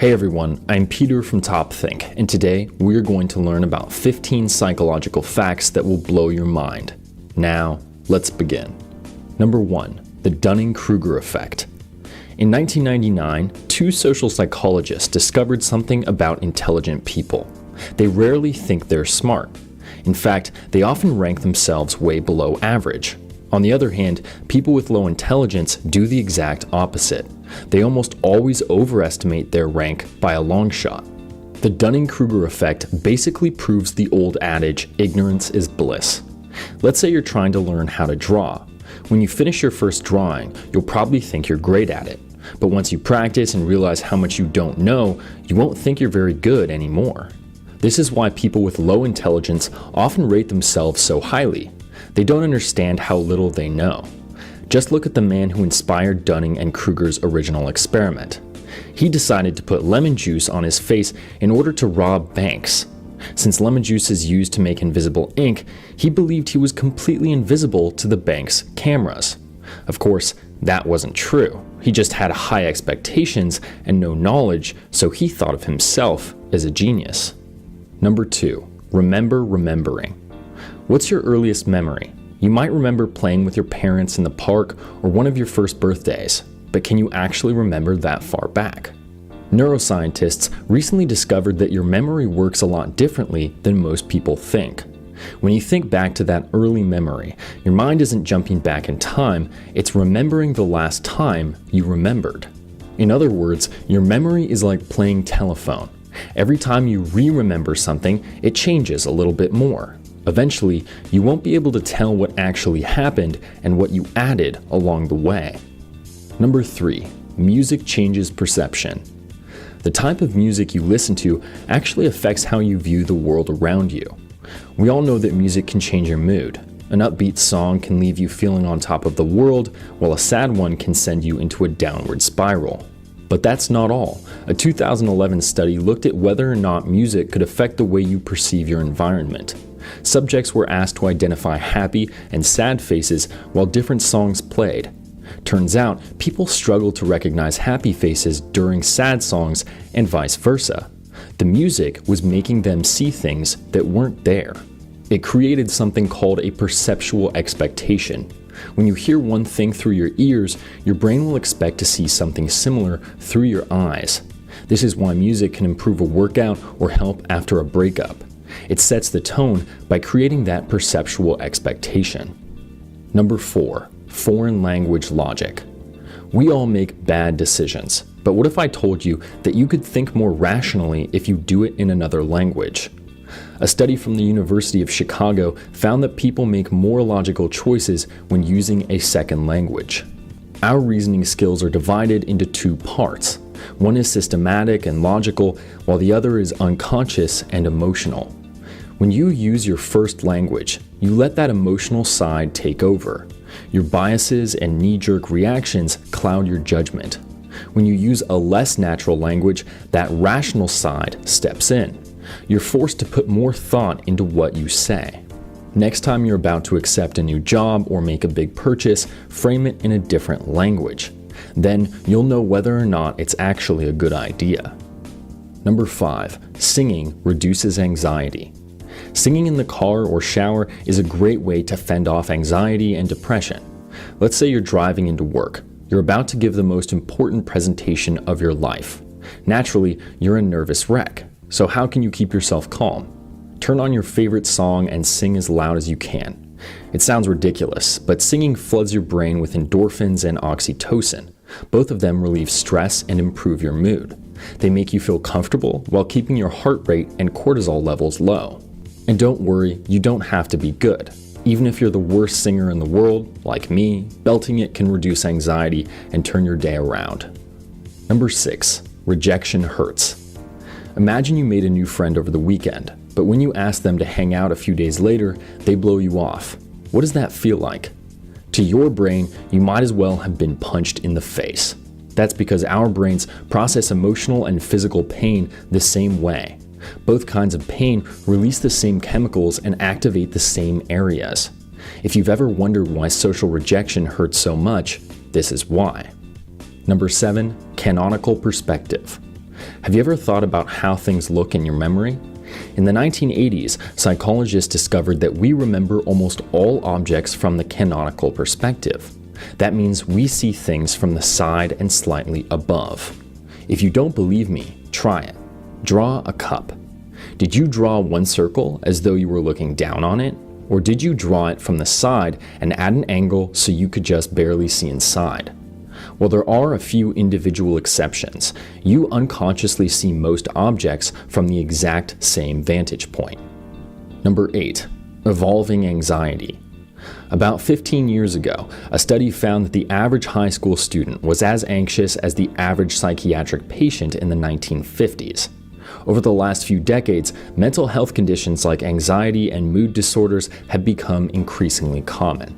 Hey everyone, I'm Peter from TopThink, and today we're going to learn about 15 psychological facts that will blow your mind. Now, let's begin. Number 1, the Dunning-Kruger effect. In 1999, two social psychologists discovered something about intelligent people. They rarely think they're smart. In fact, they often rank themselves way below average. On the other hand, people with low intelligence do the exact opposite. They almost always overestimate their rank by a long shot. The Dunning-Kruger effect basically proves the old adage, ignorance is bliss. Let's say you're trying to learn how to draw. When you finish your first drawing, you'll probably think you're great at it. But once you practice and realize how much you don't know, you won't think you're very good anymore. This is why people with low intelligence often rate themselves so highly. They don't understand how little they know. Just look at the man who inspired Dunning-Kruger's original experiment. He decided to put lemon juice on his face in order to rob banks. Since lemon juice is used to make invisible ink, he believed he was completely invisible to the bank's cameras. Of course, that wasn't true. He just had high expectations and no knowledge, so he thought of himself as a genius. Number 2, remember remembering. What's your earliest memory? You might remember playing with your parents in the park or one of your first birthdays, but can you actually remember that far back? Neuroscientists recently discovered that your memory works a lot differently than most people think. When you think back to that early memory, your mind isn't jumping back in time, it's remembering the last time you remembered. In other words, your memory is like playing telephone. Every time you re-remember something, it changes a little bit more. Eventually, you won't be able to tell what actually happened and what you added along the way. Number 3, music changes perception. The type of music you listen to actually affects how you view the world around you. We all know that music can change your mood. An upbeat song can leave you feeling on top of the world, while a sad one can send you into a downward spiral. But that's not all. A 2011 study looked at whether or not music could affect the way you perceive your environment. Subjects were asked to identify happy and sad faces while different songs played. Turns out, people struggle to recognize happy faces during sad songs and vice versa. The music was making them see things that weren't there. It created something called a perceptual expectation. When you hear one thing through your ears, your brain will expect to see something similar through your eyes. This is why music can improve a workout or help after a breakup. It sets the tone by creating that perceptual expectation. Number 4, foreign language logic. We all make bad decisions, but what if I told you that you could think more rationally if you do it in another language? A study from the University of Chicago found that people make more logical choices when using a second language. Our reasoning skills are divided into two parts. One is systematic and logical, while the other is unconscious and emotional. When you use your first language, you let that emotional side take over. Your biases and knee-jerk reactions cloud your judgment. When you use a less natural language, that rational side steps in. You're forced to put more thought into what you say. Next time you're about to accept a new job or make a big purchase, frame it in a different language. Then you'll know whether or not it's actually a good idea. Number 5, singing reduces anxiety. Singing in the car or shower is a great way to fend off anxiety and depression. Let's say you're driving into work. You're about to give the most important presentation of your life. Naturally, you're a nervous wreck. So how can you keep yourself calm? Turn on your favorite song and sing as loud as you can. It sounds ridiculous, but singing floods your brain with endorphins and oxytocin. Both of them relieve stress and improve your mood. They make you feel comfortable while keeping your heart rate and cortisol levels low. And don't worry, you don't have to be good. Even if you're the worst singer in the world, like me, belting it can reduce anxiety and turn your day around. Number 6, rejection hurts. Imagine you made a new friend over the weekend, but when you ask them to hang out a few days later, they blow you off. What does that feel like? To your brain, you might as well have been punched in the face. That's because our brains process emotional and physical pain the same way. Both kinds of pain release the same chemicals and activate the same areas. If you've ever wondered why social rejection hurts so much, this is why. Number 7, canonical perspective. Have you ever thought about how things look in your memory? In the 1980s, psychologists discovered that we remember almost all objects from the canonical perspective. That means we see things from the side and slightly above. If you don't believe me, try it. Draw a cup. Did you draw one circle as though you were looking down on it? Or did you draw it from the side and at an angle so you could just barely see inside? While there are a few individual exceptions, you unconsciously see most objects from the exact same vantage point. Number 8. Evolving anxiety. About 15 years ago, a study found that the average high school student was as anxious as the average psychiatric patient in the 1950s. Over the last few decades, mental health conditions like anxiety and mood disorders have become increasingly common.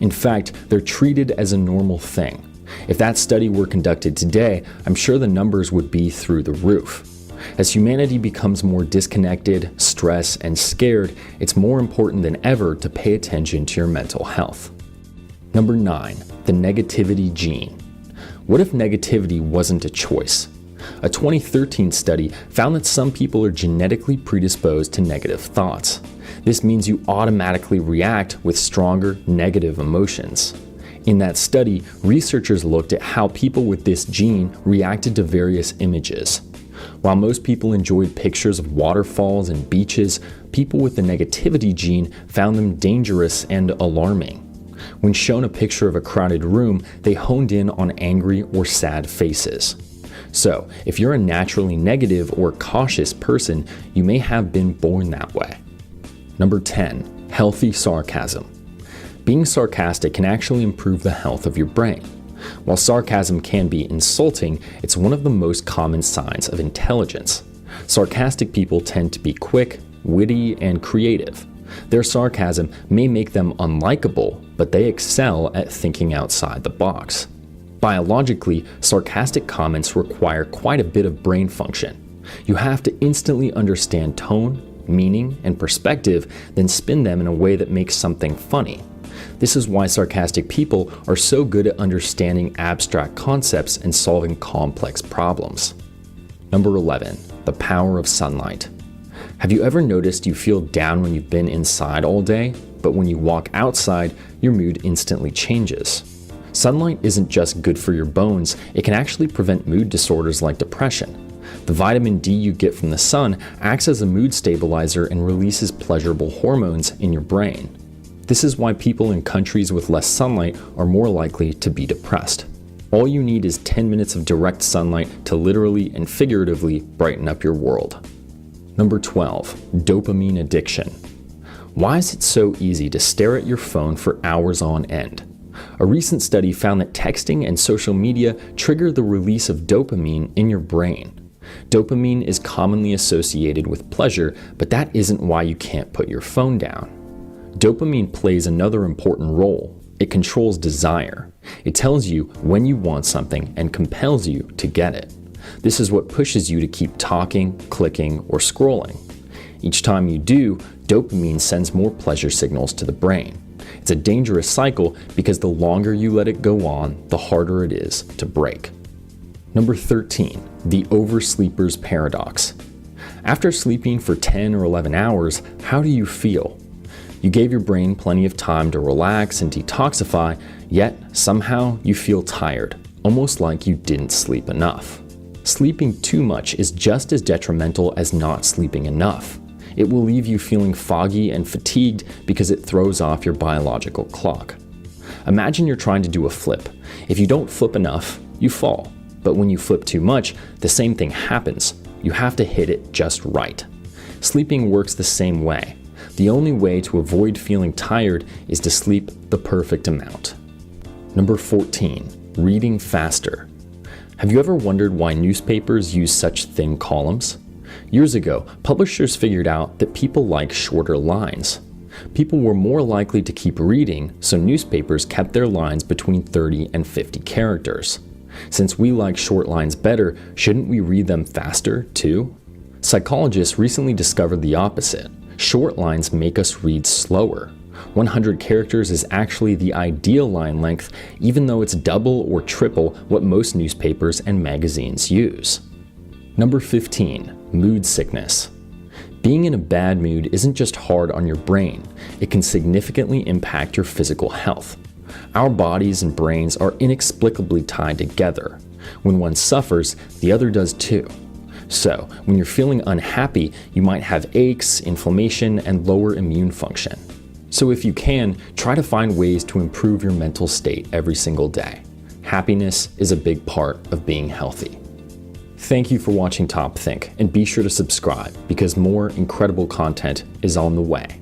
In fact, they're treated as a normal thing. If that study were conducted today, I'm sure the numbers would be through the roof. As humanity becomes more disconnected, stressed, and scared, it's more important than ever to pay attention to your mental health. Number 9. The negativity gene. What if negativity wasn't a choice? A 2013 study found that some people are genetically predisposed to negative thoughts. This means you automatically react with stronger negative emotions. In that study, researchers looked at how people with this gene reacted to various images. While most people enjoyed pictures of waterfalls and beaches, people with the negativity gene found them dangerous and alarming. When shown a picture of a crowded room, they honed in on angry or sad faces. So, if you're a naturally negative or cautious person, you may have been born that way. Number 10. Healthy sarcasm. Being sarcastic can actually improve the health of your brain. While sarcasm can be insulting, it's one of the most common signs of intelligence. Sarcastic people tend to be quick, witty, and creative. Their sarcasm may make them unlikable, but they excel at thinking outside the box. Biologically, sarcastic comments require quite a bit of brain function. You have to instantly understand tone, meaning, and perspective, then spin them in a way that makes something funny. This is why sarcastic people are so good at understanding abstract concepts and solving complex problems. Number 11. The power of sunlight. Have you ever noticed you feel down when you've been inside all day, but when you walk outside, your mood instantly changes? Sunlight isn't just good for your bones, it can actually prevent mood disorders like depression. The vitamin D you get from the sun acts as a mood stabilizer and releases pleasurable hormones in your brain. This is why people in countries with less sunlight are more likely to be depressed. All you need is 10 minutes of direct sunlight to literally and figuratively brighten up your world. Number 12. Dopamine addiction. Why is it so easy to stare at your phone for hours on end? A recent study found that texting and social media trigger the release of dopamine in your brain. Dopamine is commonly associated with pleasure, but that isn't why you can't put your phone down. Dopamine plays another important role. It controls desire. It tells you when you want something and compels you to get it. This is what pushes you to keep talking, clicking, or scrolling. Each time you do, dopamine sends more pleasure signals to the brain. It's a dangerous cycle because the longer you let it go on, the harder it is to break. Number 13. The Oversleepers Paradox. After sleeping for 10 or 11 hours, how do you feel? You gave your brain plenty of time to relax and detoxify, yet somehow you feel tired, almost like you didn't sleep enough. Sleeping too much is just as detrimental as not sleeping enough. It will leave you feeling foggy and fatigued because it throws off your biological clock. Imagine you're trying to do a flip. If you don't flip enough, you fall. But when you flip too much, the same thing happens. You have to hit it just right. Sleeping works the same way. The only way to avoid feeling tired is to sleep the perfect amount. Number 14. Reading faster. Have you ever wondered why newspapers use such thin columns? Years ago, publishers figured out that people like shorter lines. People were more likely to keep reading, so newspapers kept their lines between 30 and 50 characters. Since we like short lines better, shouldn't we read them faster, too? Psychologists recently discovered the opposite. Short lines make us read slower. 100 characters is actually the ideal line length, even though it's double or triple what most newspapers and magazines use. Number 15, mood sickness. Being in a bad mood isn't just hard on your brain, it can significantly impact your physical health. Our bodies and brains are inexplicably tied together. When one suffers, the other does too. So, when you're feeling unhappy, you might have aches, inflammation, and lower immune function. So if you can, try to find ways to improve your mental state every single day. Happiness is a big part of being healthy. Thank you for watching TopThink, and be sure to subscribe because more incredible content is on the way.